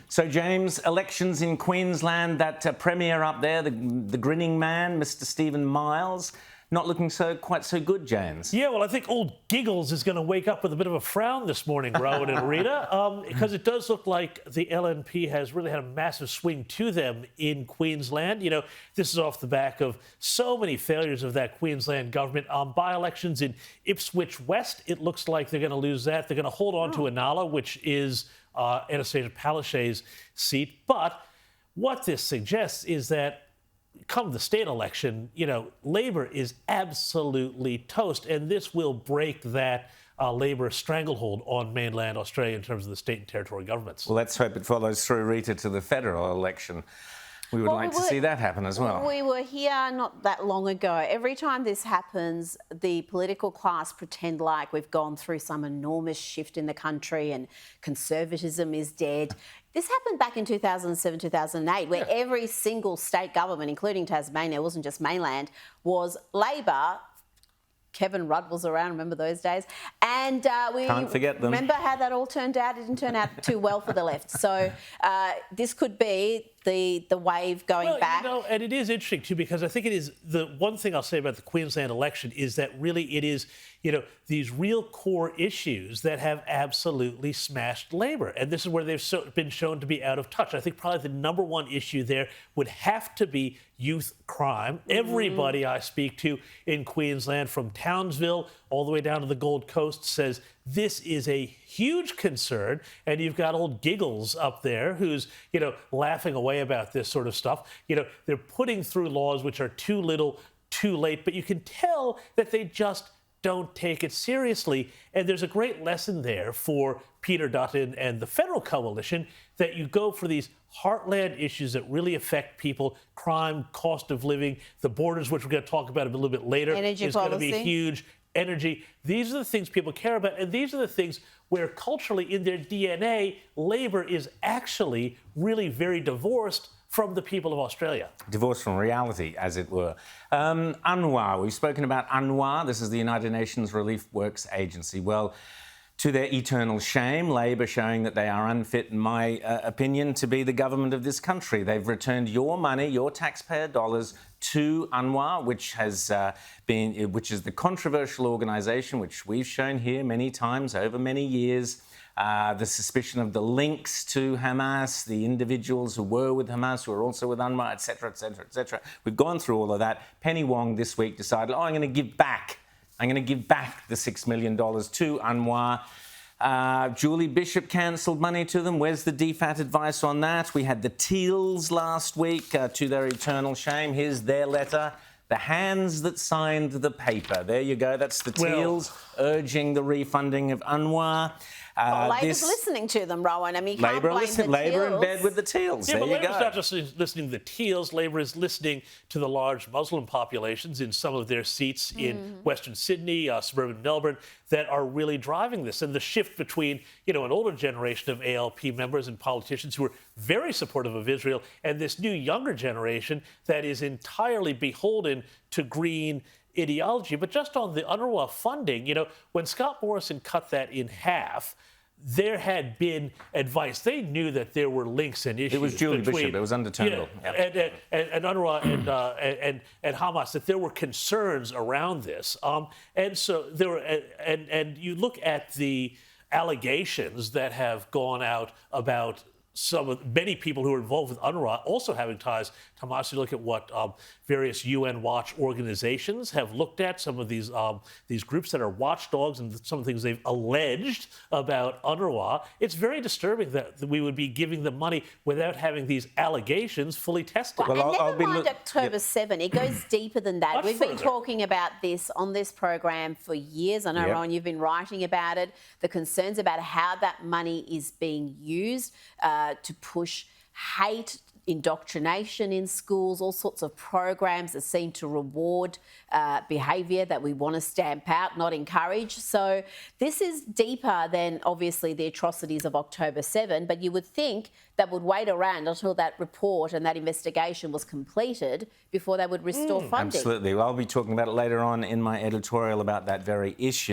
So, James, elections in Queensland, that Premier up there, the grinning man, Mr. Steven Miles, not looking quite so good, James. Yeah, well, I think old Giggles is going to wake up with a bit of a frown this morning, Rowan and Rita, because it does look like the LNP has really had a massive swing to them in Queensland. You know, this is off the back of so many failures of that Queensland government. By-elections in Ipswich West, it looks like they're going to lose that. They're going to hold on to Inala, which is Anastasia Palaszczuk's seat. But what this suggests is that come the state election, you know, Labor is absolutely toast, and this will break that Labor stranglehold on mainland Australia in terms of the state and territory governments. Well, let's hope it follows through, Rita, to the federal election. We would like to see that happen as well. We were here not that long ago. Every time this happens, the political class pretend like we've gone through some enormous shift in the country and conservatism is dead. This happened back in 2007, 2008, where every single state government, including Tasmania, it wasn't just mainland, was Labor. Kevin Rudd was around, remember those days? And we can't forget them. Remember how that all turned out? It didn't turn out too well for the left. So this could be the wave going back. You know, and it is interesting, too, because I think it is the one thing I'll say about the Queensland election is that really it is, you know, these real core issues that have absolutely smashed Labor. And this is where they've been shown to be out of touch. I think probably the number one issue there would have to be youth crime. Everybody I speak to in Queensland, from Townsville all the way down to the Gold Coast, says this is a huge concern. And you've got old Giggles up there who's, you know, laughing away about this sort of stuff. You know, they're putting through laws which are too little, too late, but you can tell that they just don't take it seriously. And there's a great lesson there for Peter Dutton and the federal coalition that you go for these heartland issues that really affect people: crime, cost of living, the borders, which we're going to talk about a little bit later, is going to be huge. Energy. These are the things people care about, and these are the things where culturally in their DNA, Labor is actually really very divorced from the people of Australia. Divorced from reality, as it were. UNRWA, we've spoken about UNRWA. This is the United Nations Relief Works Agency. Well, to their eternal shame, Labor showing that they are unfit, in my opinion, to be the government of this country. They've returned your money, your taxpayer dollars, to UNRWA, which is the controversial organisation which we've shown here many times over many years. The suspicion of the links to Hamas, the individuals who were with Hamas, who are also with UNRWA, etc., etc., etc. We've gone through all of that. Penny Wong this week decided, I'm going to give back. I'm going to give back the $6 million to UNRWA. Julie Bishop cancelled money to them. Where's the DFAT advice on that? We had the Teals last week, to their eternal shame. Here's their letter. The hands that signed the paper. There you go. That's the Teals urging the refunding of UNRWA. Labor's listening to them, Rowan. I mean, you can't blame the Teals. Labor in bed with the Teals. Yeah, there but you Labor's go. not just listening to the Teals. Labor is listening to the large Muslim populations in some of their seats in Western Sydney, suburban Melbourne, that are really driving this. And the shift between, you know, an older generation of ALP members and politicians who are very supportive of Israel and this new younger generation that is entirely beholden to green ideology. But just on the UNRWA funding, you know, when Scott Morrison cut that in half, there had been advice. They knew that there were links and issues. It was Julie Bishop. It was under Turnbull. And UNRWA and Hamas, that there were concerns around this. And so there were, and you look at the allegations that have gone out about many people who are involved with UNRWA also having ties to Hamas. You look at what various UN Watch organizations have looked at, some of these groups that are watchdogs and some of the things they've alleged about UNRWA. It's very disturbing that we would be giving them money without having these allegations fully tested. Well, and never mind October 7, it goes deeper than that. We've been talking about this on this program for years. I know, Rowan, you've been writing about it, the concerns about how that money is being used to push hate, indoctrination in schools, all sorts of programs that seem to reward behaviour that we want to stamp out, not encourage. So this is deeper than, obviously, the atrocities of October 7, but you would think that would wait around until that report and that investigation was completed before they would restore funding. Absolutely. Well, I'll be talking about it later on in my editorial about that very issue.